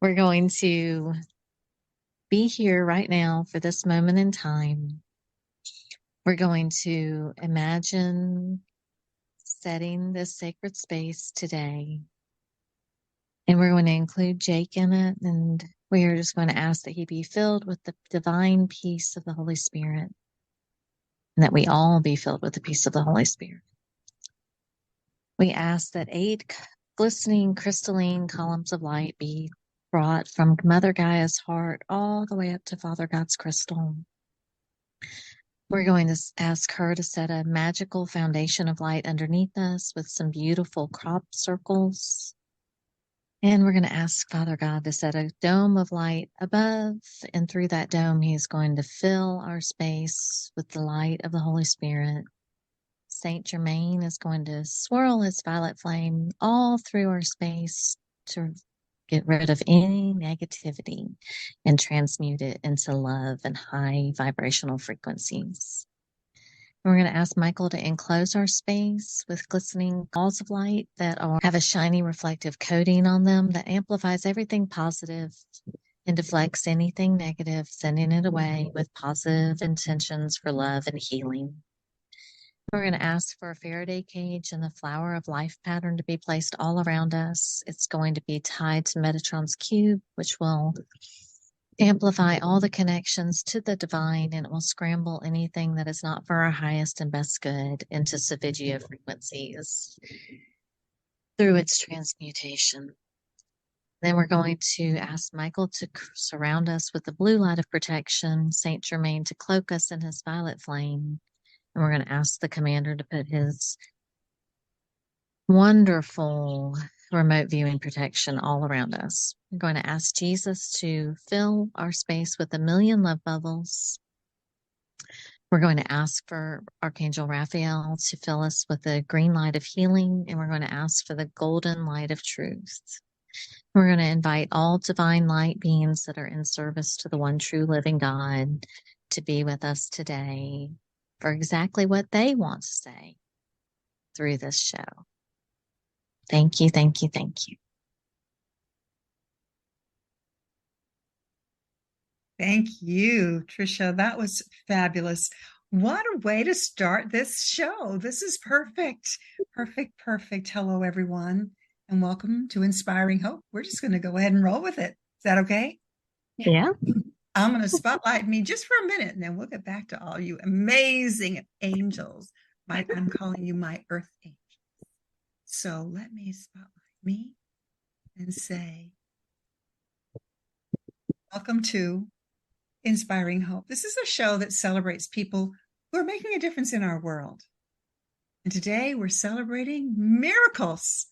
We're going to be here right now for this moment in time. We're going to imagine setting this sacred space today. And we're going to include Jake in it. And we are just going to ask that he be filled with the divine peace of the Holy Spirit. And that we all be filled with the peace of the Holy Spirit. We ask that 8 glistening crystalline columns of light be brought from Mother Gaia's heart all the way up to Father God's crystal. We're going to ask her to set a magical foundation of light underneath us with some beautiful crop circles. And we're going to ask Father God to set a dome of light above, and through that dome, he's going to fill our space with the light of the Holy Spirit. Saint Germain is going to swirl his violet flame all through our space to get rid of any negativity and transmute it into love and high vibrational frequencies. We're going to ask Michael to enclose our space with glistening balls of light that have a shiny reflective coating on them that amplifies everything positive and deflects anything negative, sending it away with positive intentions for love and healing. We're going to ask for a Faraday cage and the flower of life pattern to be placed all around us. It's going to be tied to Metatron's cube, which will amplify all the connections to the divine, and it will scramble anything that is not for our highest and best good into Savigia frequencies through its transmutation. Then we're going to ask Michael to surround us with the blue light of protection, Saint Germain to cloak us in his violet flame, and we're going to ask the commander to put his wonderful remote viewing protection all around us. We're going to ask Jesus to fill our space with 1,000,000 love bubbles. We're going to ask for Archangel Raphael to fill us with the green light of healing, and we're going to ask for the golden light of truth. We're going to invite all divine light beings that are in service to the one true living God to be with us today for exactly what they want to say through this show. Thank you, thank you, thank you. Thank you, Tricia. That was fabulous. What a way to start this show. This is perfect. Perfect, perfect. Hello, everyone, and welcome to Inspiring Hope. We're just going to go ahead and roll with it. Is that okay? Yeah. I'm going to spotlight me just for a minute, and then we'll get back to all you amazing angels. I'm calling you my earth angels. So let me spotlight me and say, welcome to Inspiring Hope. This is a show that celebrates people who are making a difference in our world. And today we're celebrating miracles.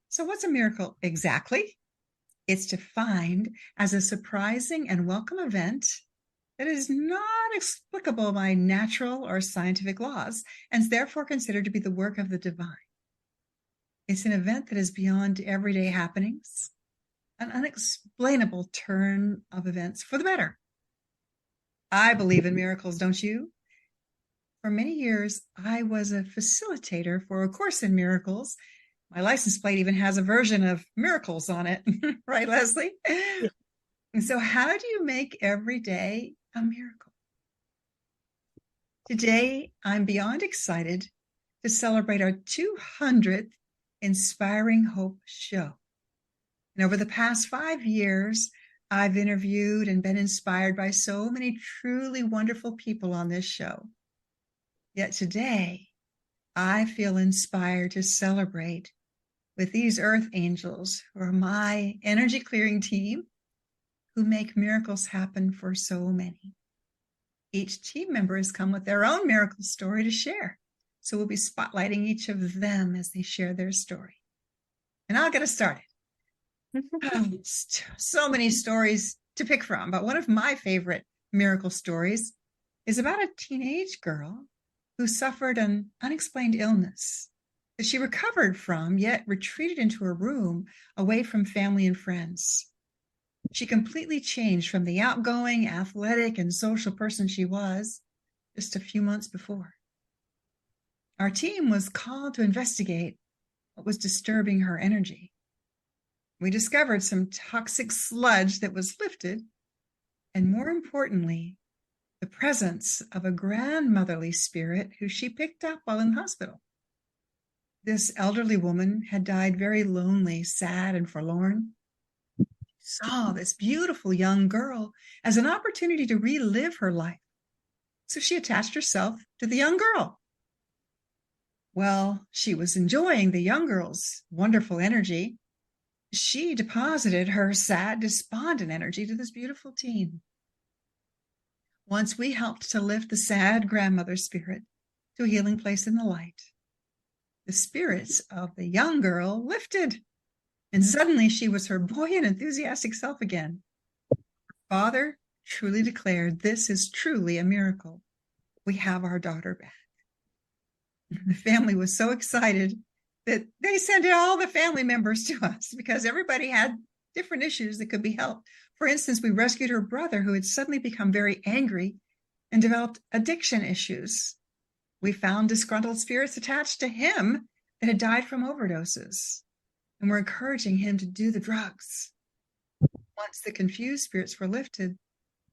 So what's a miracle exactly? It's defined as a surprising and welcome event that is not explicable by natural or scientific laws and is therefore considered to be the work of the divine. It's an event that is beyond everyday happenings, an unexplainable turn of events for the better. I believe in miracles, don't you? For many years, I was a facilitator for A Course in Miracles. My license plate even has a version of miracles on it. Right, Leslie? Yeah. And so how do you make every day a miracle? Today, I'm beyond excited to celebrate our 200th Inspiring Hope show. And over the past 5 years, I've interviewed and been inspired by so many truly wonderful people on this show. Yet today, I feel inspired to celebrate with these earth angels who are my energy clearing team who make miracles happen for so many. Each team member has come with their own miracle story to share. So we'll be spotlighting each of them as they share their story. And I'll get us started. So many stories to pick from, but one of my favorite miracle stories is about a teenage girl who suffered an unexplained illness that she recovered from, yet retreated into her room away from family and friends. She completely changed from the outgoing, athletic, and social person she was just a few months before. Our team was called to investigate what was disturbing her energy. We discovered some toxic sludge that was lifted, and more importantly, the presence of a grandmotherly spirit who she picked up while in the hospital. This elderly woman had died very lonely, sad, and forlorn. Saw this beautiful young girl as an opportunity to relive her life. So she attached herself to the young girl. Well, she was enjoying the young girl's wonderful energy. She deposited her sad, despondent energy to this beautiful teen. Once we helped to lift the sad grandmother spirit to a healing place in the light, the spirits of the young girl lifted, and suddenly she was her buoyant, enthusiastic self again. Father truly declared, this is truly a miracle. We have our daughter back. The family was so excited that they sent all the family members to us because everybody had different issues that could be helped. For instance, we rescued her brother who had suddenly become very angry and developed addiction issues. We found disgruntled spirits attached to him that had died from overdoses, and we're encouraging him to do the drugs. Once the confused spirits were lifted,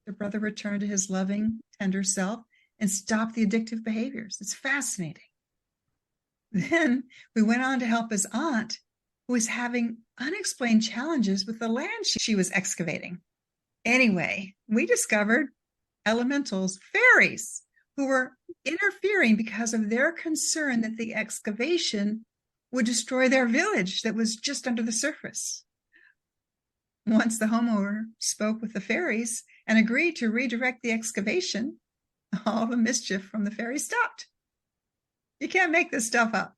the brother returned to his loving, tender self and stopped the addictive behaviors. It's fascinating. Then we went on to help his aunt, who was having unexplained challenges with the land she was excavating. Anyway, we discovered elementals, fairies, who were interfering because of their concern that the excavation would destroy their village that was just under the surface. Once the homeowner spoke with the fairies and agreed to redirect the excavation, all the mischief from the fairies stopped. You can't make this stuff up.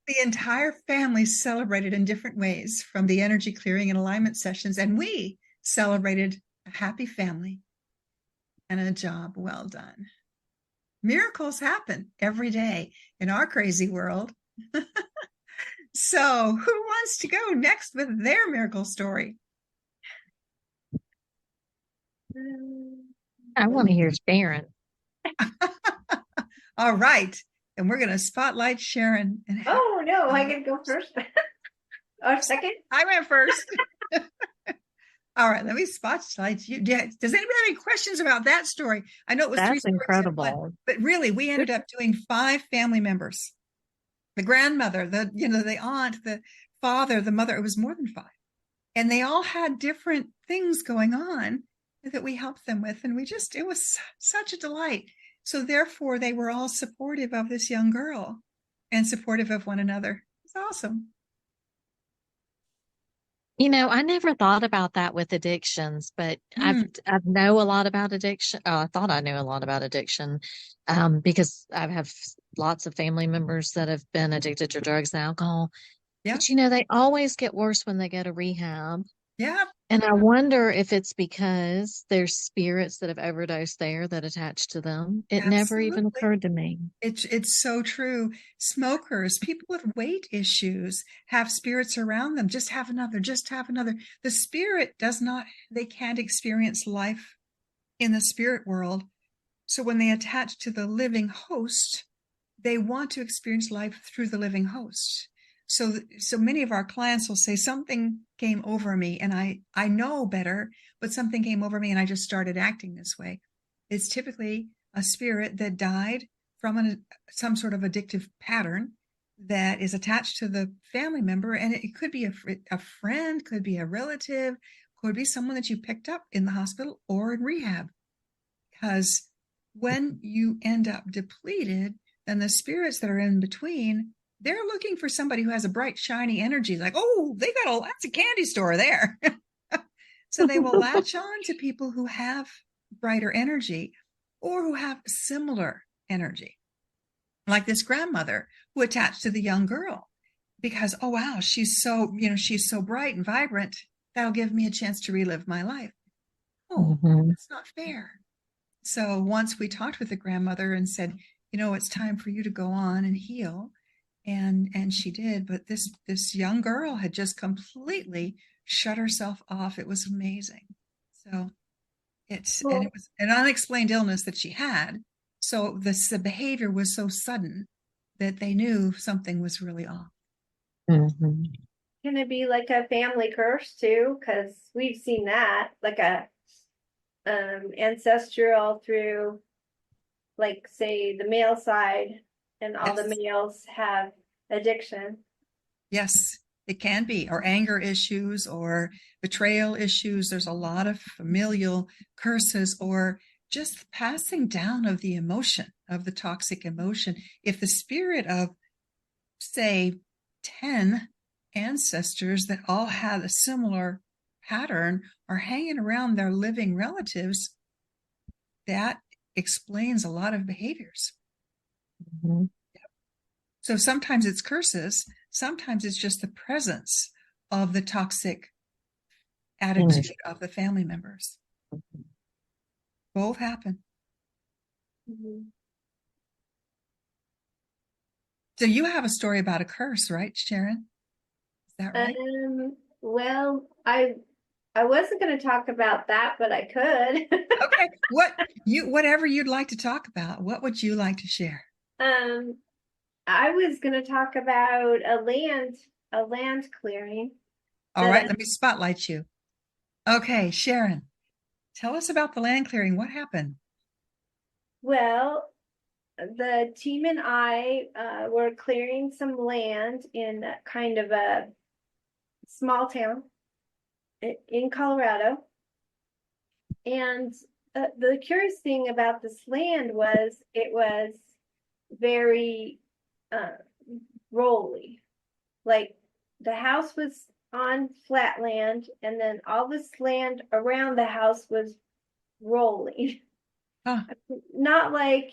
The entire family celebrated in different ways, from the energy clearing and alignment sessions, and we celebrated a happy family and a job well done. Miracles happen every day in our crazy world. So who wants to go next with their miracle story? I want to hear Sharon. All right. And we're going to spotlight Sharon. Oh, no, I can go first. Or second? I went first. All right, let me spotlight you. Does anybody have any questions about that story? I know it was That's 3 stories, incredible. but really, we ended up doing 5 family members. The grandmother, the aunt, the father, the mother. It was more than 5. And they all had different things going on that we helped them with. And it was such a delight. So therefore, they were all supportive of this young girl and supportive of one another. It's awesome. I never thought about that with addictions, but I know a lot about addiction. I thought I knew a lot about addiction because I have lots of family members that have been addicted to drugs and alcohol. Yeah. But they always get worse when they go to rehab. Yeah. And I wonder if it's because there's spirits that have overdosed there that attach to them. It never even occurred to me. It's so true. Smokers, people with weight issues have spirits around them. Just have another, just have another. The spirit they can't experience life in the spirit world. So when they attach to the living host, they want to experience life through the living host. So many of our clients will say, something came over me and I know better, but something came over me and I just started acting this way. It's typically a spirit that died from some sort of addictive pattern that is attached to the family member. And it could be a friend, could be a relative, could be someone that you picked up in the hospital or in rehab. Because when you end up depleted, then the spirits that are in between, they're looking for somebody who has a bright, shiny energy. Like, oh, that's a candy store there. So they will latch on to people who have brighter energy or who have similar energy. Like this grandmother who attached to the young girl because, oh, wow, she's so bright and vibrant. That'll give me a chance to relive my life. Oh, that's not fair. So once we talked with the grandmother and said, it's time for you to go on and heal. And she did, but this young girl had just completely shut herself off. It was amazing. So it was an unexplained illness that she had. So the behavior was so sudden that they knew something was really off. Mm-hmm. can it be like a family curse too? Because we've seen that, like a ancestral through, like, say, the male side, and all the Yes. males have addiction. Yes, it can be, or anger issues or betrayal issues. There's a lot of familial curses or just passing down of the emotion, of the toxic emotion. If the spirit of, say, 10 ancestors that all had a similar pattern are hanging around their living relatives, that explains a lot of behaviors. Mm-hmm. So sometimes it's curses, sometimes it's just the presence of the toxic attitude of the family members. Both happen. Mm-hmm. So you have a story about a curse, right, Sharon? Is that right? Well, I wasn't going to talk about that, but I could. Okay. Whatever you'd like to talk about, what would you like to share? I was going to talk about a land clearing. All right, let me spotlight you. Okay, Sharon, tell us about the land clearing. What happened? Well, the team and I were clearing some land in kind of a small town in Colorado. And the curious thing about this land was it was very rolly. Like, the house was on flat land, and then all this land around the house was rolling. Huh. Not like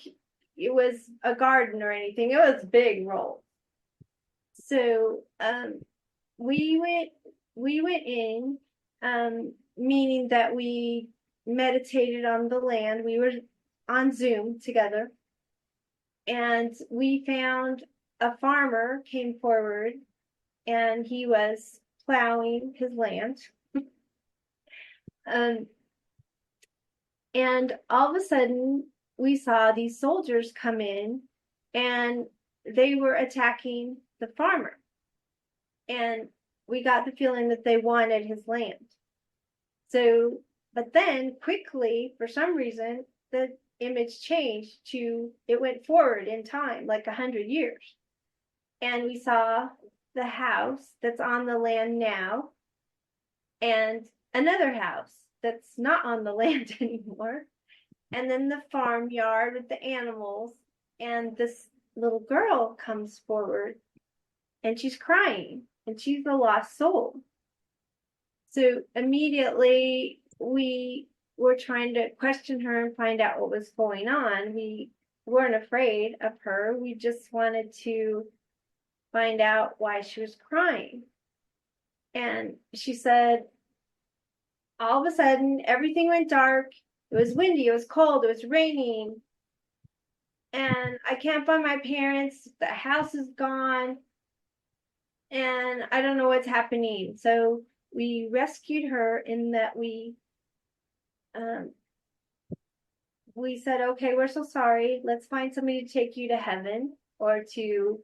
it was a garden or anything. It was big roll. So we went in, meaning that we meditated on the land. We were on Zoom together, and we found a farmer came forward, and he was plowing his land. And all of a sudden, we saw these soldiers come in, and they were attacking the farmer. And we got the feeling that they wanted his land. So, but then quickly, for some reason, the image changed to, it went forward in time, like 100 years. And we saw the house that's on the land now, and another house that's not on the land anymore, and then the farmyard with the animals. And this little girl comes forward, and she's crying, and she's a lost soul. So immediately we were trying to question her and find out what was going on. We weren't afraid of her. We just wanted to find out why she was crying. And she said, all of a sudden, everything went dark. It was windy, it was cold, it was raining. And I can't find my parents. The house is gone. And I don't know what's happening. So we rescued her in that we said, okay, we're so sorry. Let's find somebody to take you to heaven or to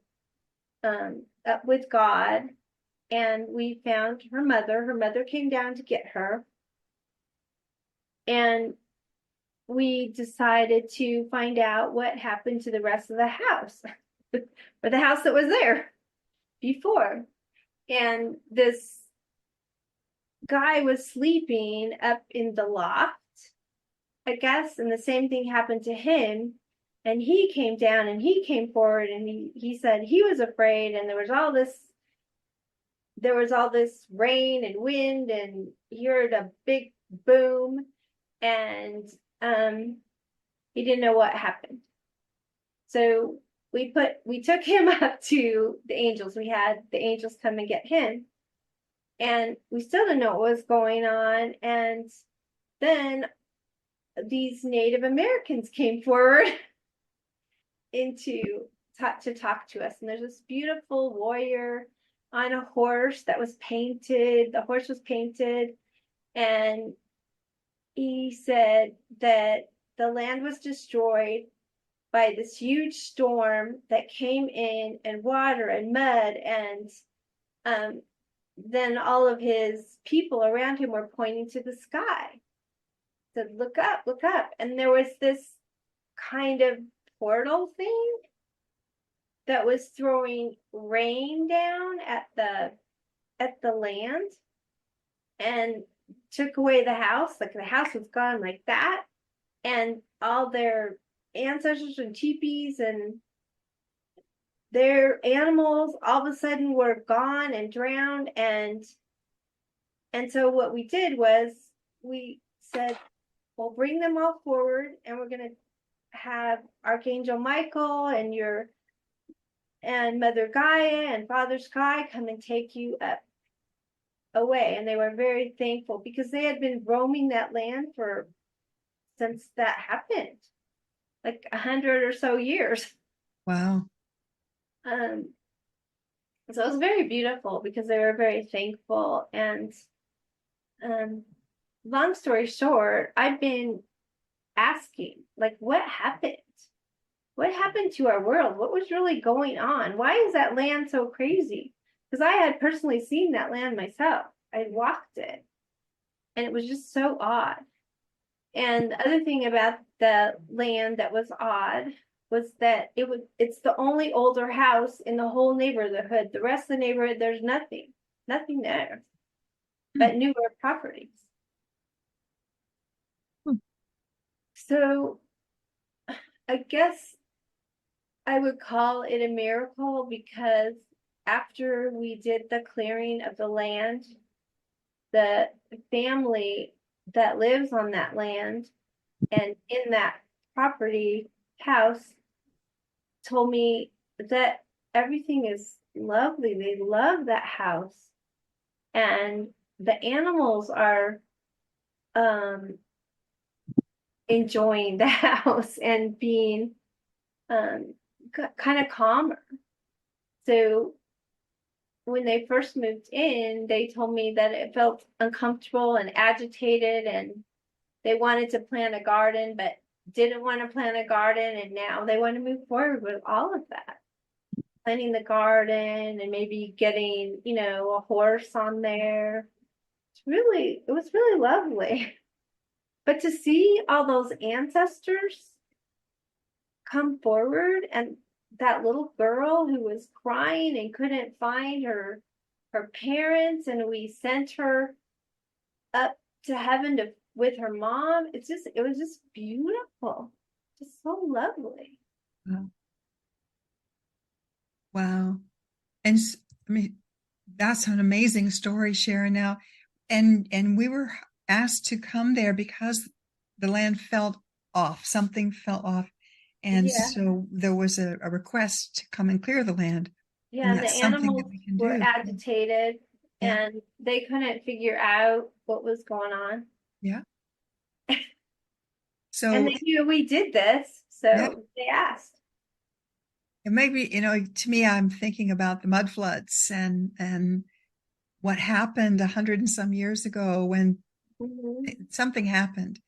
up with God. And we found her mother. Her mother came down to get her. And we decided to find out what happened to the rest of the house, or the house that was there before. And this guy was sleeping up in the loft, I guess, and the same thing happened to him. And he came down and he came forward, and he said he was afraid, and there was all this rain and wind, and he heard a big boom, and he didn't know what happened. So we took him up to the angels. We had the angels come and get him, and we still didn't know what was going on. And then these Native Americans came forward to talk to us. And there's this beautiful warrior on a horse that was painted. The horse was painted, and he said that the land was destroyed by this huge storm that came in, and water and mud, and then all of his people around him were pointing to the sky. Said, look up, look up. And there was this kind of portal thing that was throwing rain down at the land and took away the house. Like the house was gone like that. And all their ancestors and teepees and their animals all of a sudden were gone and drowned. And so what we did was we said, we'll bring them all forward, and we're going to have Archangel Michael and Mother Gaia and Father Sky come and take you up away. And they were very thankful because they had been roaming that land since that happened, like 100 or so years. Wow. So it was very beautiful because they were very thankful. And long story short, I've been asking, like, what happened? What happened to our world? What was really going on? Why is that land so crazy? Because I had personally seen that land myself. I walked it, and it was just so odd. And the other thing about the land that was odd was that it's the only older house in the whole neighborhood. The rest of the neighborhood, there's nothing there, but newer properties. So I guess I would call it a miracle because after we did the clearing of the land, the family that lives on that land and in that property house told me that everything is lovely. They love that house. And the animals are enjoying the house and being kind of calmer. So when they first moved in, they told me that it felt uncomfortable and agitated, and they wanted to plant a garden, but didn't want to plant a garden. And now they want to move forward with all of that, planting the garden and maybe getting, a horse on there. It was really lovely. But to see all those ancestors come forward, and that little girl who was crying and couldn't find her parents, and we sent her up to heaven with her mom. It was just beautiful. Just so lovely. Wow. And I mean, that's an amazing story, Sharon. Now, and we were asked to come there because the land fell off. Something fell off. And so there was a request to come and clear the land. Yeah, and the animals were agitated, and they couldn't figure out what was going on. Yeah. So, and they knew we did this, so they asked. And maybe, to me, I'm thinking about the mud floods and what happened 100 and some years ago when something happened,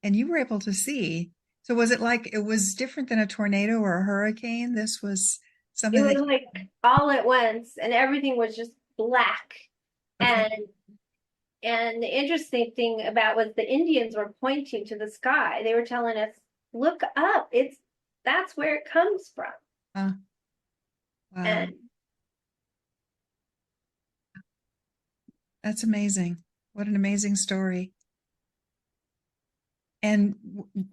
and you were able to see. So was it like it was different than a tornado or a hurricane? This was something. It was like all at once, and everything was just black. Okay. And the interesting thing was the Indians were pointing to the sky. They were telling us, "Look up! That's where it comes from." Wow. And that's amazing. What an amazing story. And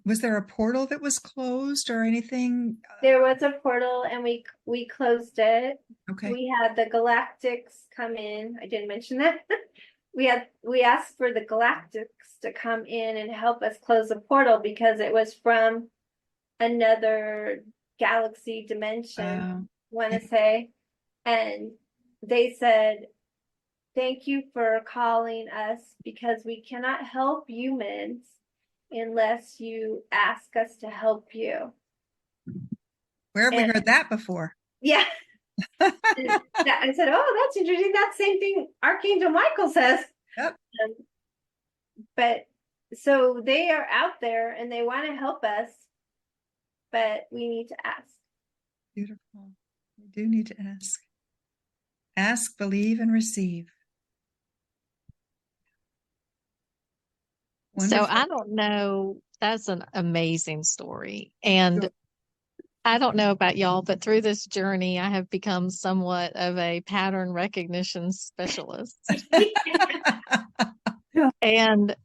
was there a portal that was closed or anything? There was a portal, and we closed it. Okay. We had the galactics come in. I didn't mention that. We asked for the galactics to come in and help us close the portal because it was from another galaxy dimension, I want to say. And they said, "Thank you for calling us because we cannot help humans unless you ask us to help you." Where have we heard that before? Yeah. I said, "Oh, that's interesting. That's the same thing Archangel Michael says." Yep. But so they are out there and they want to help us, but we need to ask. Beautiful. We do need to ask. Ask, believe, and receive. So Wonderful. I don't know. That's an amazing story. And I don't know about y'all, but through this journey, I have become somewhat of a pattern recognition specialist. And,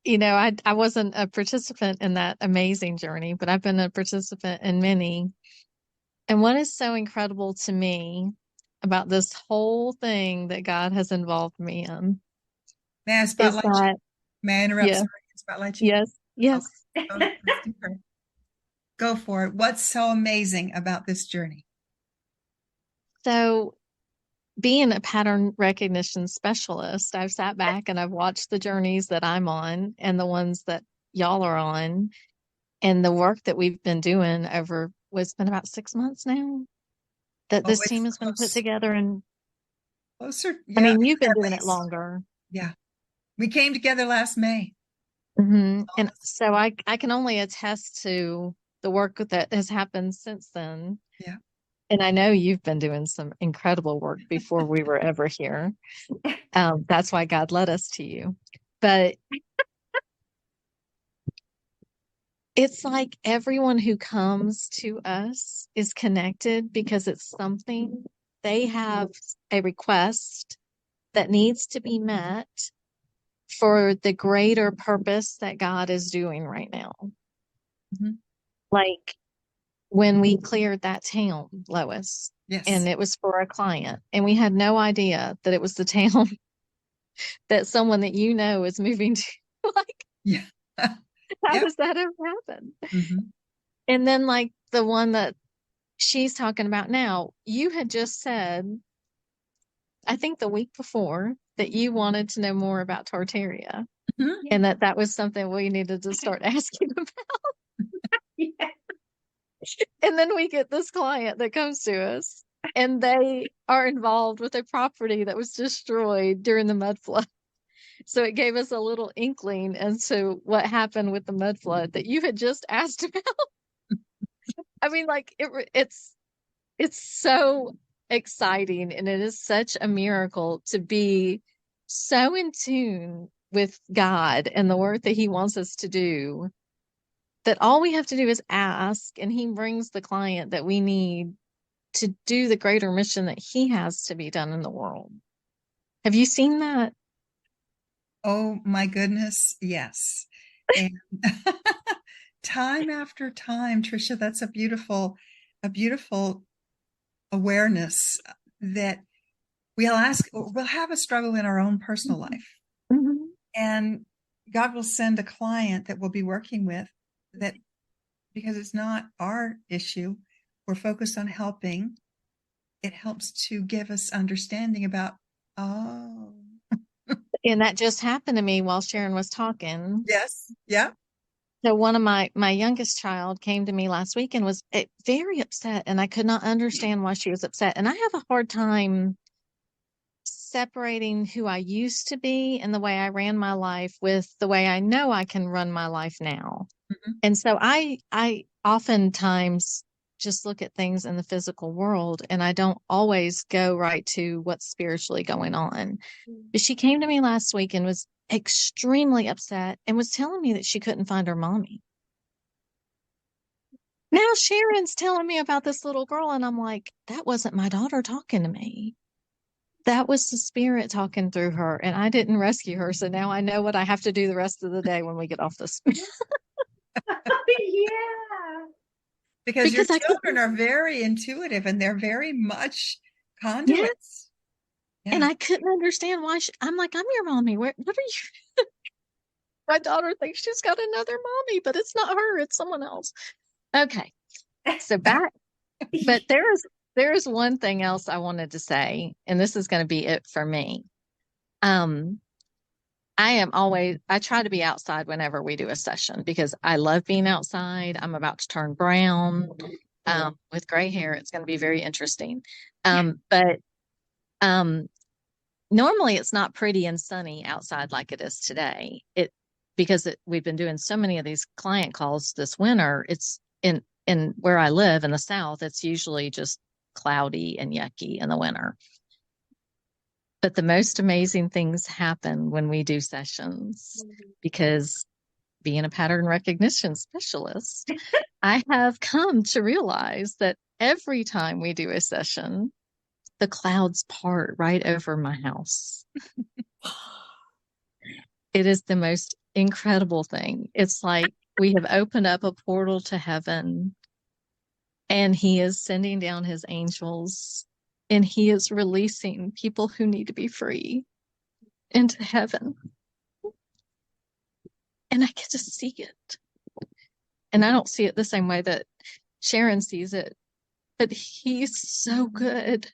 I wasn't a participant in that amazing journey, but I've been a participant in many. And what is so incredible to me about this whole thing that God has involved me in May I is spotlight you? that, May I interrupt? yeah, Sorry, spotlight you. yes, yes. Okay. Let's do her. Go for it. What's so amazing about this journey? So, being a pattern recognition specialist, I've sat back and I've watched the journeys that I'm on and the ones that y'all are on, and the work that we've been doing over what's been about 6 months now that Oh, this it's team has been put close. together. And Closer. I Yeah, mean, you've been at doing it least. longer. Yeah. We came together last May. And so I can only attest to the work that has happened since then. Yeah. And I know you've been doing some incredible work before we were ever here. That's why God led us to you. But it's like everyone who comes to us is connected because it's something they have a request that needs to be met for the greater purpose that God is doing right now. Mm-hmm. Like when we cleared that town, Lois, Yes. and it was for a client, and we had no idea that it was the town that someone that is moving to. Like, Yeah. how Yep. does that ever happen? Mm-hmm. And then, like the one that she's talking about now, you had just said, I think the week before, that you wanted to know more about Tartaria, Mm-hmm. and that was something we needed to start asking about. Yeah. And then we get this client that comes to us, and they are involved with a property that was destroyed during the mud flood. So it gave us a little inkling as to what happened with the mud flood that you had just asked about. I mean, like it's so exciting, and it is such a miracle to be so in tune with God and the work that He wants us to do, that all we have to do is ask, and He brings the client that we need to do the greater mission that He has to be done in the world. Have you seen that? Oh my goodness, yes. And time after time, Tricia, that's a beautiful awareness that we'll have a struggle in our own personal life. Mm-hmm. And God will send a client that we'll be working with that, because it's not our issue, we're focused on helping. It helps to give us understanding about, oh. And that just happened to me while Sharon was talking. Yes. Yeah. So one of my youngest child came to me last week and was very upset, and I could not understand why she was upset. And I have a hard time separating who I used to be and the way I ran my life with the way I know I can run my life now. Mm-hmm. And so I oftentimes just look at things in the physical world, and I don't always go right to what's spiritually going on. But she came to me last week and was extremely upset and was telling me that she couldn't find her mommy. Now Sharon's telling me about this little girl, and I'm like, that wasn't my daughter talking to me. That was the spirit talking through her, and I didn't rescue her. So now I know what I have to do the rest of the day when we get off this. Yeah. Because your Because I children are very intuitive and they're very much yes, conduits. and Yeah. I couldn't understand why I'm like, I'm your mommy. What are you? My daughter thinks she's got another mommy, but it's not her, it's someone else. Okay. So back, but there is one thing else I wanted to say, and this is going to be it for me. I try to be outside whenever we do a session because I love being outside. I'm about to turn brown. With gray hair, it's going to be very interesting. But normally it's not pretty and sunny outside like it is today. We've been doing so many of these client calls this winter. It's in where I live in the South, it's usually just cloudy and yucky in the winter. But the most amazing things happen when we do sessions, because being a pattern recognition specialist, I have come to realize that every time we do a session, the clouds part right over my house. It is the most incredible thing. It's like we have opened up a portal to heaven, and he is sending down his angels, and he is releasing people who need to be free into heaven. And I get to see it. And I don't see it the same way that Sharon sees it, but he's so good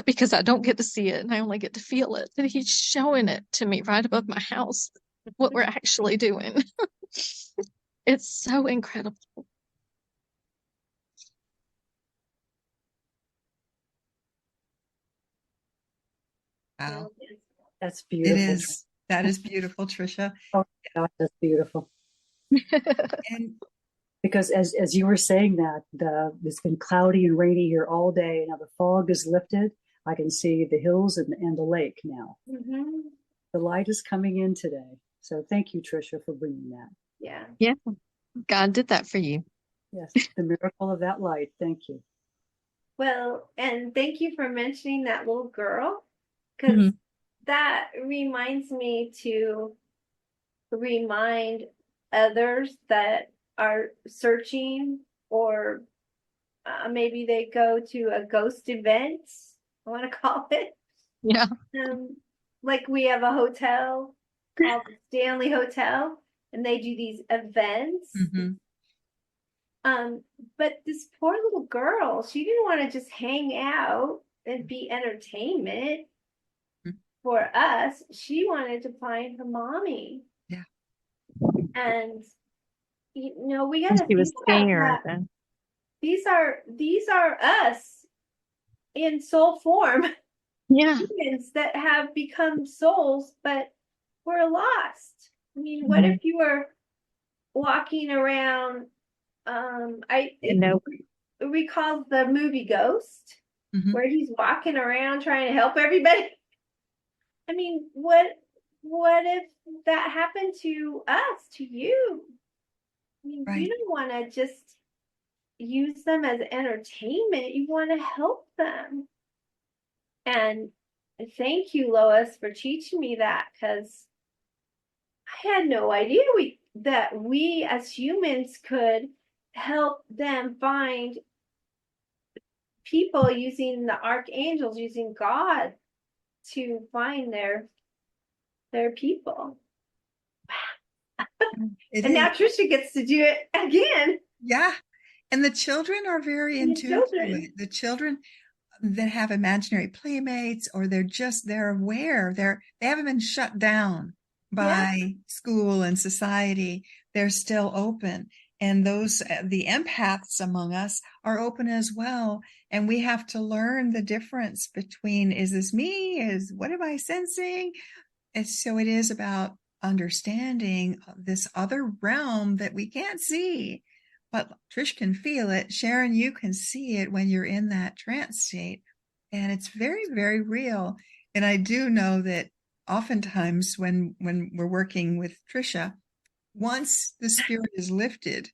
because I don't get to see it and I only get to feel it, that he's showing it to me right above my house, what we're actually doing. It's so incredible. Wow. That's beautiful. It is. That is beautiful, Tricia. Oh God, that's beautiful. And Because as you were saying that, it's been cloudy and rainy here all day. Now the fog is lifted. I can see the hills and the lake now. Mm-hmm. The light is coming in today. So thank you, Tricia, for bringing that. Yeah. Yeah, God did that for you. Yes, the miracle of that light. Thank you. Well, and thank you for mentioning that little girl, because Mhm. that reminds me to remind others that are searching, or maybe they go to a ghost event, I want to call it. Yeah. Like we have a hotel called the Stanley Hotel, and they do these events. mhm. But this poor little girl, she didn't want to just hang out and be entertainment for us. She wanted to find her mommy. Yeah. And we And gotta she was think about scared. that. These are us in soul form, Yeah. humans that have become souls, but we're lost. I mean, what if you were walking around? It recalls the movie Ghost, Mhm. where he's walking around trying to help everybody. I mean, what if that happened to us, to you? I mean, Right. you don't want to just use them as entertainment. You want to help them. And thank you, Lois, for teaching me that, because I had no idea that we as humans could help them find people, using the archangels, using God to find their people. It And is. now Tricia gets to do it again. Yeah. And the children are very in The tune to children. it. The children that have imaginary playmates, or they're aware. They haven't been shut down by school and society. They're still open. And the empaths among us are open as well. And we have to learn the difference between, is this me? What am I sensing? So it is about understanding this other realm that we can't see, but Trish can feel it. Sharon, you can see it when you're in that trance state, and it's very, very real. And I do know that oftentimes when we're working with Tricia, once the spirit is lifted,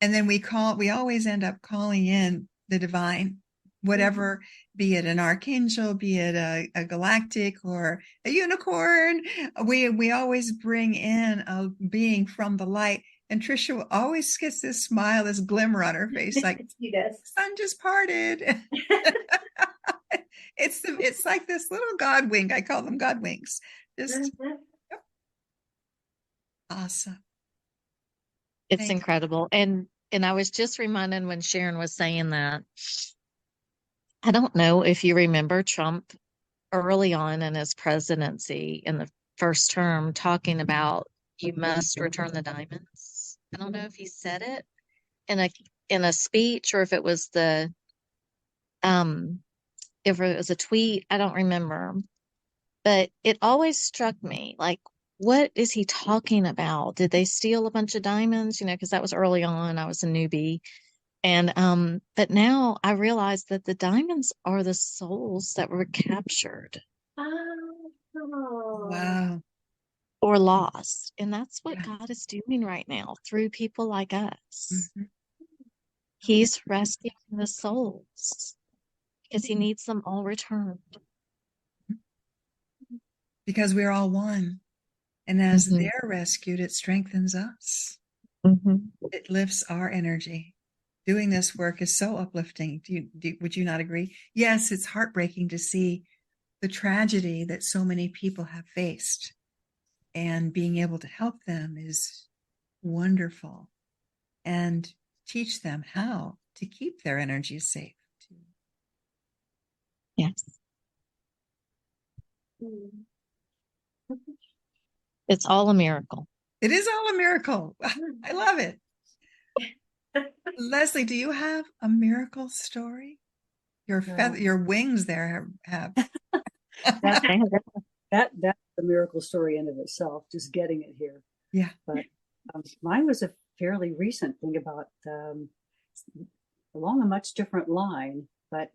and then we always end up calling in the divine, whatever, be it an archangel, be it a galactic or a unicorn. We always bring in a being from the light. And Tricia always gets this smile, this glimmer on her face, like She does. the sun just parted. It's like this little God wink. I call them God winks. Just awesome. It's incredible. And I was just reminded when Sharon was saying that, I don't know if you remember Trump early on in his presidency in the first term talking about you must return the diamonds. I don't know if he said it in a speech, or if it was a tweet, I don't remember. But it always struck me, like, what is he talking about? Did they steal a bunch of diamonds? Because that was early on. I was a newbie. And but now I realize that the diamonds are the souls that were captured. Oh. Wow. or lost. And that's what Yeah. God is doing right now through people like us. Mhm. He's rescuing the souls because he needs them all returned. Because we're all one. And as Mhm. they're rescued, it strengthens us. Mhm. It lifts our energy. Doing this work is so uplifting. Would you not agree? Yes, it's heartbreaking to see the tragedy that so many people have faced. And being able to help them is wonderful. And teach them how to keep their energy safe. Yes. Mm. It's all a miracle. It is all a miracle. I love it. Leslie, do you have a miracle story? Your wings there have. That's a miracle story in of itself, just getting it here. Yeah. But mine was a fairly recent thing about along a much different line. But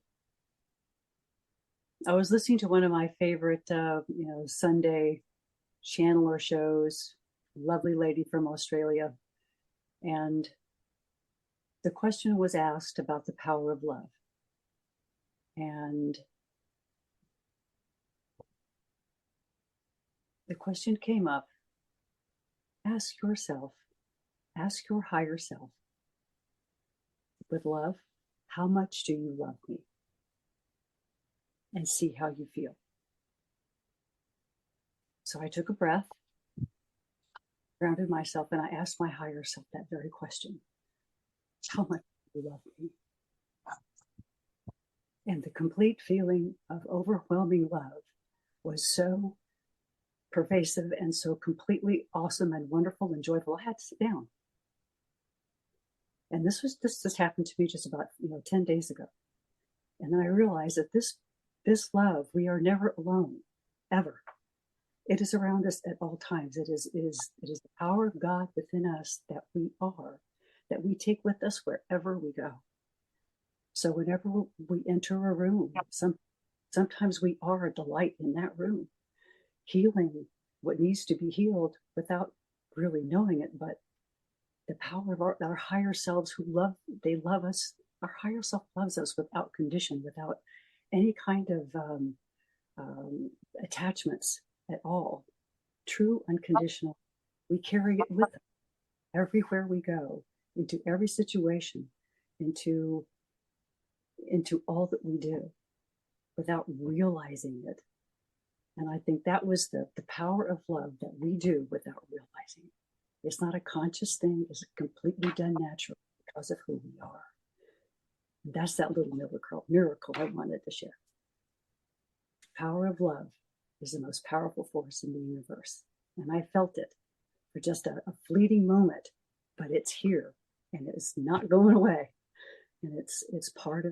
I was listening to one of my favorite, Sunday channeler shows, lovely lady from Australia, and the question was asked about the power of love, and the question came up: ask yourself, ask your higher self, with love, how much do you love me? And see how you feel. So I took a breath, grounded myself, and I asked my higher self that very question: how much do you love me? And the complete feeling of overwhelming love was so pervasive and so completely awesome and wonderful and joyful. I had to sit down. And this just happened to me just about 10 days ago. And then I realized that this love, we are never alone, ever. It is around us at all times. It is the power of God within us that we take with us wherever we go. So whenever we enter a room, sometimes we are a delight in that room, healing what needs to be healed without really knowing it. But the power of our higher selves they love us. Our higher self loves us without condition, without any kind of attachments at all. True, unconditional. We carry it with us everywhere we go, into every situation, into all that we do, without realizing it. And I think that was the power of love that we do without realizing it. It's not a conscious thing. It's completely done naturally because of who we are. And that's that little miracle I wanted to share. Power of love is the most powerful force in the universe. And I felt it for just a fleeting moment, but it's here and it's not going away. And it's part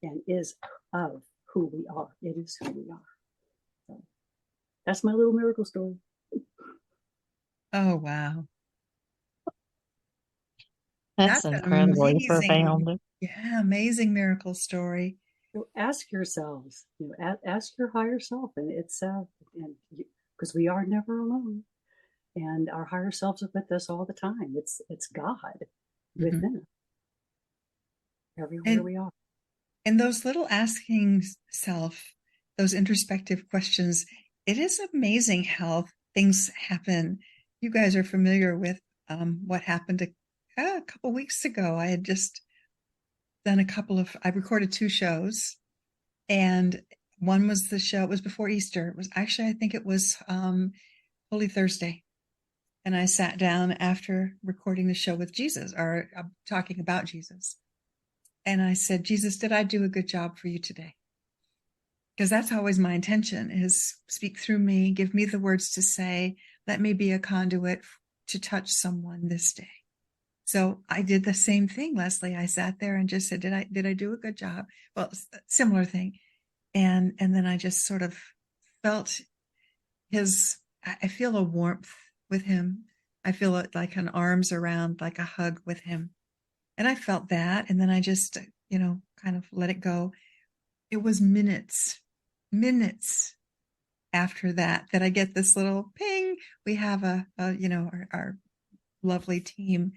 and is of who we are. It is who we are. So that's my little miracle story. Oh, wow. That's incredibly profound. Amazing miracle story. So ask yourselves, ask your higher self, and it's because we are never alone, and our higher selves are with us all the time. It's God within us, everywhere we are. And those little asking self, those introspective questions, it is amazing how things happen. You guys are familiar with what happened a couple weeks ago. I had just done I recorded 2 shows, and one was it was before Easter. It was actually, I think it was Holy Thursday. And I sat down after recording the show with Jesus, or talking about Jesus. And I said, Jesus, did I do a good job for you today? Because that's always my intention, is speak through me, give me the words to say, let me be a conduit to touch someone this day. So I did the same thing, Leslie. I sat there and just said, did I do a good job? Well, similar thing. And then I just sort of felt I feel a warmth with him. I feel it like an arms around, like a hug with him. And I felt that. And then I just, kind of let it go. It was minutes after that I get this little ping. We have our lovely team.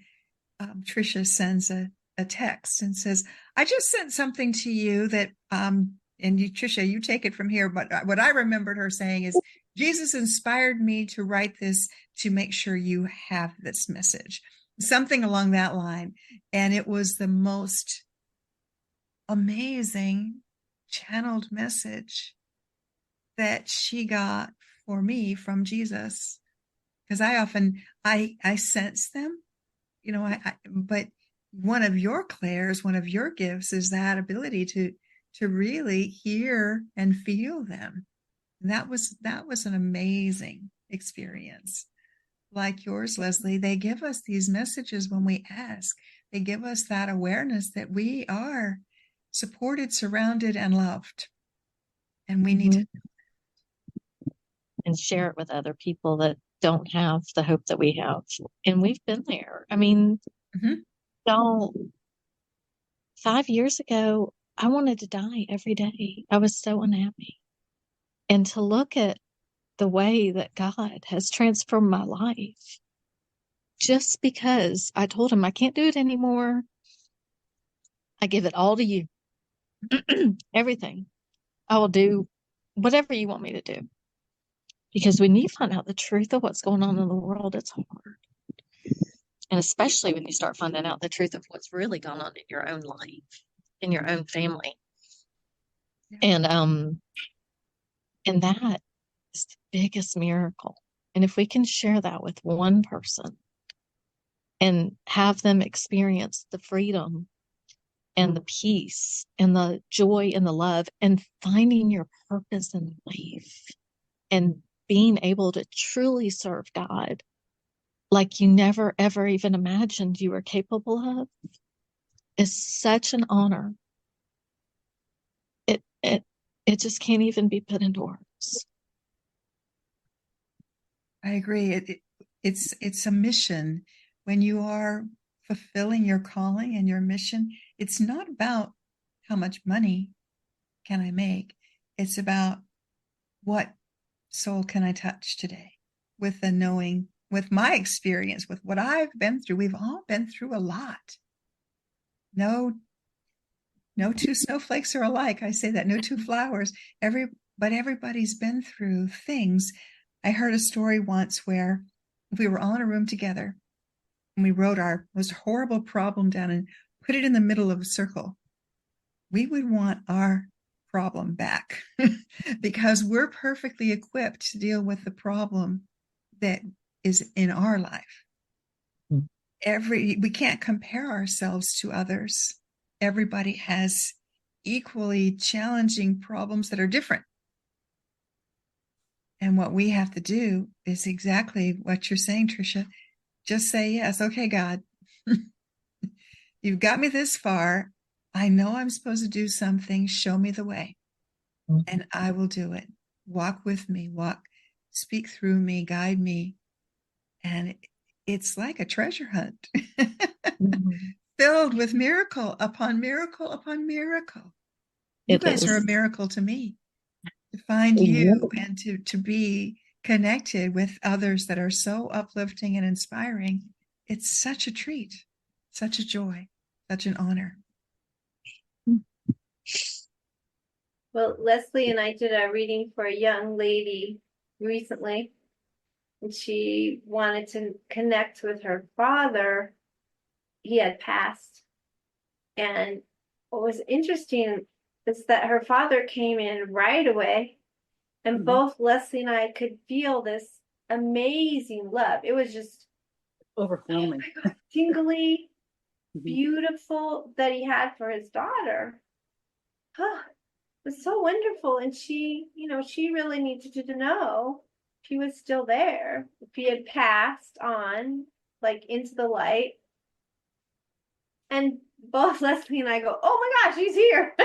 Tricia sends a text and says, I just sent something to you that, and you, Tricia, you take it from here. But what I remembered her saying is, Jesus inspired me to write this to make sure you have this message, something along that line. And it was the most amazing channeled message that she got for me from Jesus. Because I sense them, but one of your clairs, one of your gifts is that ability to really hear and feel them. And that was an amazing experience. Like yours, Leslie, they give us these messages when we ask. They give us that awareness that we are supported, surrounded, and loved. And we need to and share it with other people that don't have the hope that we have. And we've been there. I mean, y'all, 5 years ago, I wanted to die every day. I was so unhappy. And to look at the way that God has transformed my life, just because I told him I can't do it anymore. I give it all to you. Everything. I will do whatever you want me to do. Because when you find out the truth of what's going on in the world, it's hard. And especially when you start finding out the truth of what's really going on in your own life, in your own family. And that is the biggest miracle. And if we can share that with one person and have them experience the freedom and the peace and the joy and the love and finding your purpose in life and being able to truly serve God like you never, ever even imagined you were capable of, is such an honor. It just can't even be put into words. I agree. It's a mission. When you are fulfilling your calling and your mission, it's not about how much money can I make. It's about what soul can I touch today with the knowing, with my experience, with what I've been through. We've all been through a lot. No two snowflakes are alike. I say that. No two flowers. But everybody's been through things. I heard a story once where we were all in a room together and we wrote our most horrible problem down and put it in the middle of a circle. We would want our problem back because we're perfectly equipped to deal with the problem that is in our life. We can't compare ourselves to others. Everybody has equally challenging problems that are different. And what we have to do is exactly what you're saying, Tricia. Just say, yes, okay, God, you've got me this far. I know I'm supposed to do something. Show me the way. And I will do it. Walk with me, speak through me, guide me. And it's like a treasure hunt filled with miracle upon miracle upon miracle. You guys are a miracle to me. To find you and to be connected with others that are so uplifting and inspiring. It's such a treat, such a joy, such an honor. Well, Leslie and I did a reading for a young lady recently, and she wanted to connect with her father. He had passed. And what was interesting is that her father came in right away, and both Leslie and I could feel this amazing love. It was just overwhelming, tingly, beautiful that he had for his daughter. Huh. It was so wonderful. And she really needed to know if he was still there, if he had passed on, like into the light. And both Leslie and I go, oh my gosh, he's here.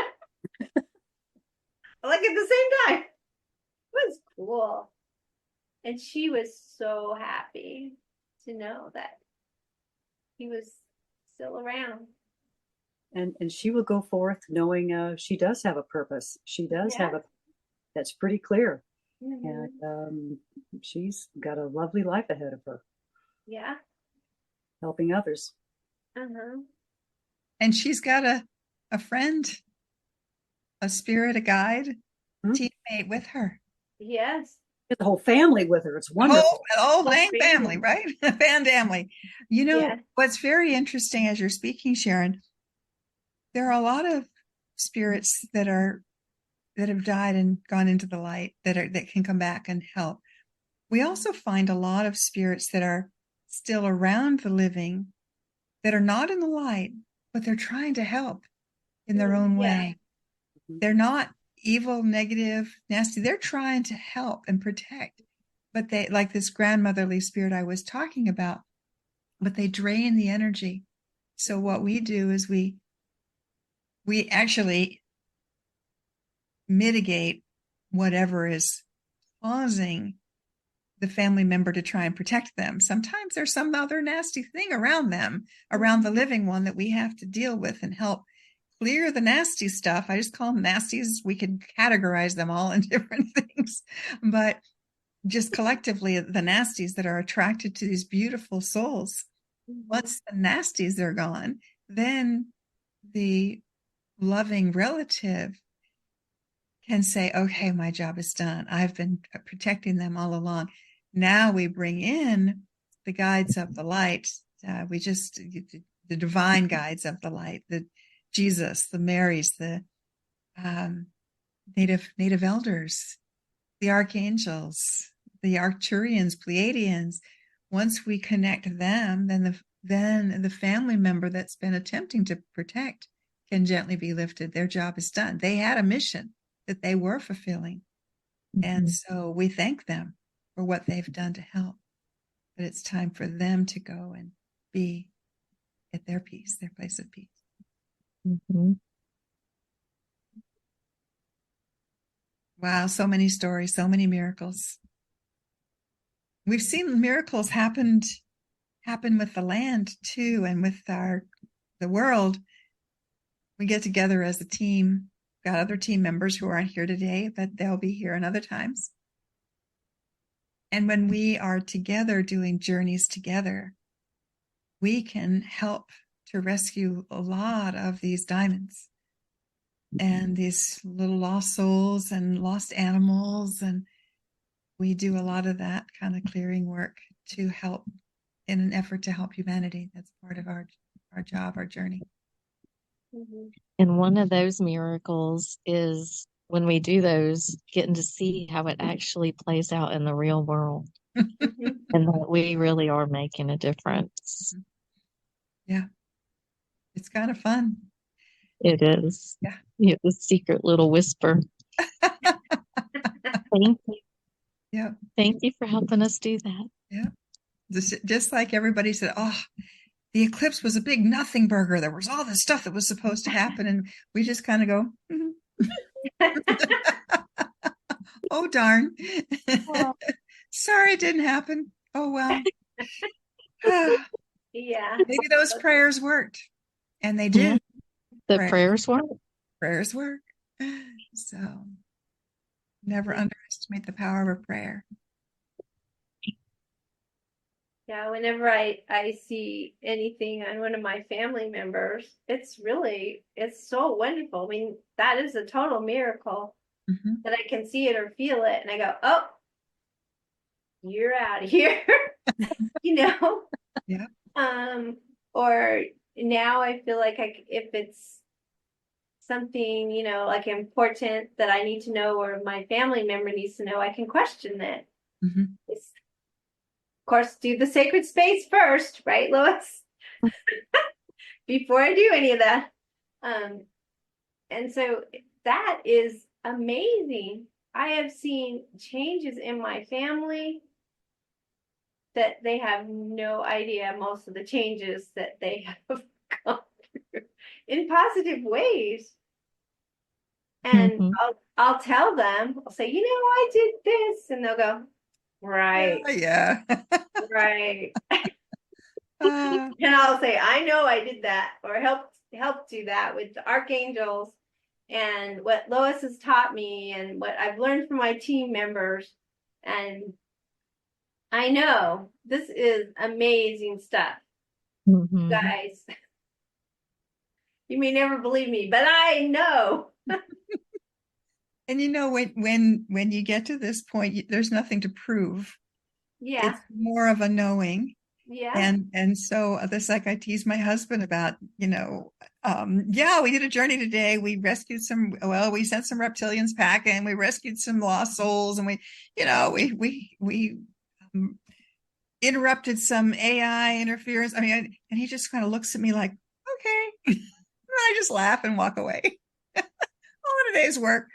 Like at the same time. It was cool. And she was so happy to know that he was still around. And she will go forth knowing she does have a purpose. She does have that's pretty clear. Mhm. And she's got a lovely life ahead of her, Yeah. helping others. Uh-huh. And she's got a friend, a spirit, a guide, teammate with her. Yes. Get the whole family with her. It's The whole, wonderful. the whole Whole dang family, family. right? The fan family. You know, Yeah. what's very interesting as you're speaking, Sharon, there are a lot of spirits that have died and gone into the light that can come back and help. We also find a lot of spirits that are still around the living that are not in the light, but they're trying to help in their own Yeah. way. They're not evil, negative, nasty. They're trying to help and protect. But they, like this grandmotherly spirit I was talking about, but they drain the energy. So what we do is we actually mitigate whatever is causing the family member to try and protect them. Sometimes there's some other nasty thing around them, around the living one, that we have to deal with and help clear the nasty stuff. I just call them nasties. We can categorize them all in different things, but just collectively, the nasties that are attracted to these beautiful souls. Once the nasties are gone, then the loving relative can say, okay, my job is done. I've been protecting them all along. Now we bring in the guides of the light. The divine guides of the light, the Jesus, the Marys, the native elders, the archangels, the Arcturians, Pleiadians. Once we connect them, then the family member that's been attempting to protect can gently be lifted. Their job is done. They had a mission that they were fulfilling. And so we thank them for what they've done to help. But it's time for them to go and be at their peace, their place of peace. Mm-hmm. Wow, so many stories, so many miracles. We've seen miracles happen with the land too, and with the world. We get together as a team. Got other team members who aren't here today, but they'll be here in other times. And when we are together doing journeys together, we can help to rescue a lot of these diamonds and these little lost souls and lost animals. And we do a lot of that kind of clearing work to help in an effort to help humanity. That's part of our job, our journey. And one of those miracles is when we do those, getting to see how it actually plays out in the real world. And that we really are making a difference. Yeah. It's kind of fun. It is. Yeah. You the secret little whisper. Thank you. Yeah. Thank you for helping us do that. Yeah. Just like everybody said, oh, the eclipse was a big nothing burger. There was all this stuff that was supposed to happen. And we just kind of go, oh, darn. Sorry it didn't happen. Oh, well. Yeah. Maybe those prayers worked. And they Yeah. did. The prayers work. Prayers work. So never underestimate the power of a prayer. Yeah, whenever I see anything on one of my family members, it's so wonderful. I mean, that is a total miracle that I can see it or feel it. And I go, oh, you're out of here, you know? Yeah. Or now I feel like if it's something, like important that I need to know or my family member needs to know, I can question it. Of course, do the sacred space first, right, Lois? Before I do any of that. And so that is amazing. I have seen changes in my family that they have no idea, most of the changes that they have gone through in positive ways. And I'll tell them, I'll say, I did this, and they'll go, right. Yeah. Right. And I'll say, I know I did that, or helped do that with the archangels. and what Lois has taught me and what I've learned from my team members. And I know this is amazing stuff, Mm-hmm. guys. You may never believe me, but I know. And you know, when you get to this point, there's nothing to prove. Yeah. It's more of a knowing. Yeah. And so this, like I tease my husband about, yeah, we did a journey today. We rescued we sent some reptilians packing. We rescued some lost souls, and we interrupted some AI interference. I mean, and he just kind of looks at me like, okay. And I just laugh and walk away. All in a day's work.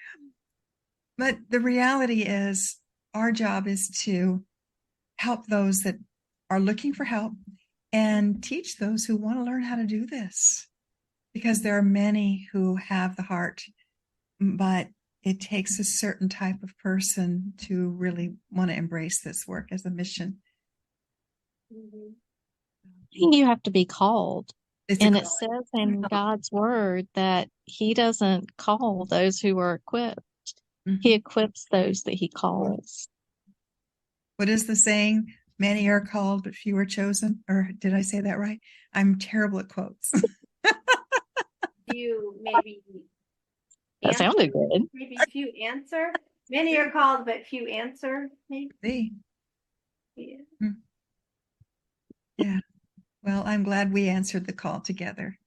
But the reality is, our job is to help those that are looking for help and teach those who want to learn how to do this. Because there are many who have the heart, but it takes a certain type of person to really want to embrace this work as a mission. Mm-hmm. I think you have to be called. And it calling. says in God's word that he doesn't call those who are equipped. Mm-hmm. He equips those that he calls. What is the saying? Many are called, but few are chosen. Or did I say that right? I'm terrible at quotes. Few maybe. That sounded good. Maybe few answer. Many are called, but few answer. Maybe. Yeah. Yeah. Well, I'm glad we answered the call together.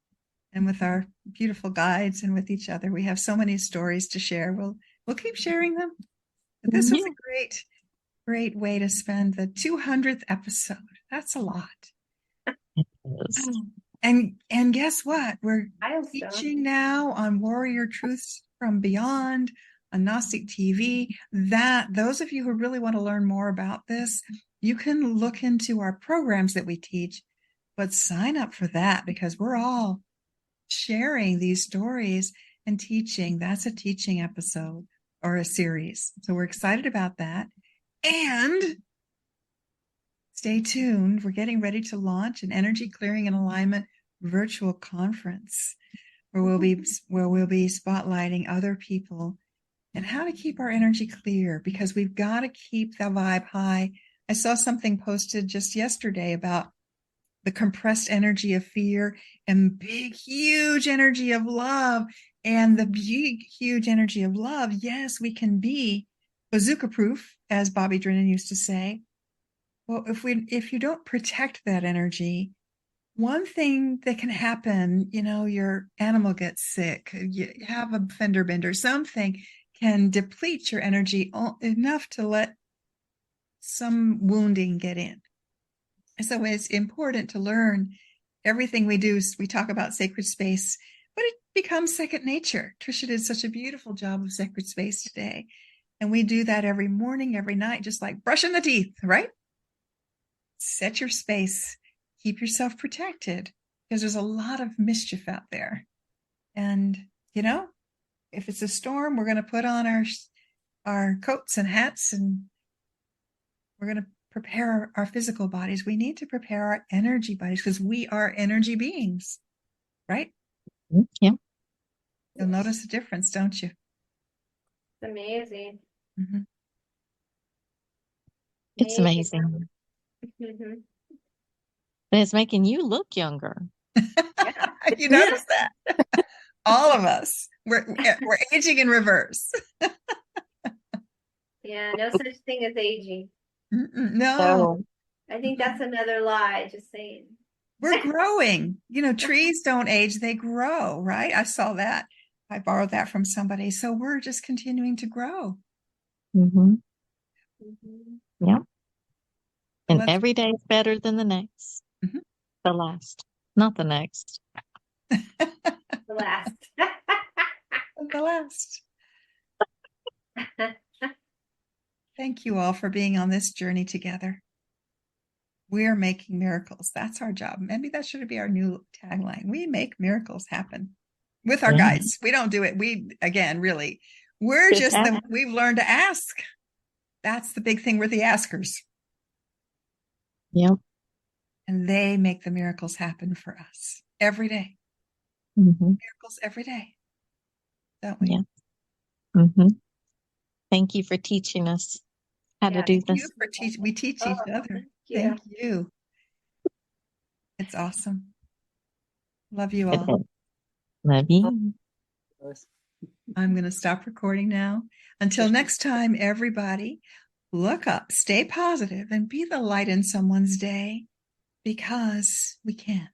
And with our beautiful guides and with each other, we have so many stories to share. We'll keep sharing them. But this was a great way to spend the 200th episode. That's a lot. Yes. And guess what? We're Milestone. teaching now on Warrior Truths from Beyond on GnosticTV. Those of you who really want to learn more about this, you can look into our programs that we teach, but sign up for that, because we're all sharing these stories and teaching. That's a teaching episode or a series. So we're excited about that. And stay tuned. We're getting ready to launch an energy clearing and alignment virtual conference where we'll be spotlighting other people and how to keep our energy clear, because we've got to keep the vibe high. I saw something posted just yesterday about the compressed energy of fear and big, huge energy of love. And the big, huge energy of love, yes, we can be bazooka proof, as Bobby Drennan used to say. Well, if you don't protect that energy, one thing that can happen, your animal gets sick, you have a fender bender, something can deplete your energy enough to let some wounding get in. So it's important to learn. Everything we do, we talk about sacred space, but it becomes second nature. Tricia did such a beautiful job of sacred space today. And we do that every morning, every night, just like brushing the teeth, right? Set your space, keep yourself protected, because there's a lot of mischief out there. And, if it's a storm, we're going to put on our coats and hats, and we're going to prepare our physical bodies. We need to prepare our energy bodies, because we are energy beings, right? Yeah. You'll notice a difference, don't you? It's amazing. Mm-hmm. It's amazing. Mm-hmm. And it's making you look younger. You notice that? All of us. We're aging in reverse. Yeah, no such thing as aging. No. So, I think that's another lie, just saying. We're growing. Trees don't age, they grow, right? I saw that. I borrowed that from somebody. So we're just continuing to grow. mm-hmm. Mm-hmm. Yeah. So And every day is better than the next. Mm-hmm. The last, not the next. The last. The last. Thank you all for being on this journey together. We're making miracles. That's our job. Maybe that should be our new tagline. We make miracles happen with our guides. We don't do it. We're just we've learned to ask. That's the big thing. We're the askers. Yep. And they make the miracles happen for us every day. Mm-hmm. Miracles every day. don't we? Yeah. Mm-hmm. Thank you for teaching us how to do Thank you this. for teaching. We teach each other. Thank Thank you. It's awesome. Love you all. Love you. I'm going to stop recording now. Until next time, everybody, look up, stay positive, and be the light in someone's day, because we can.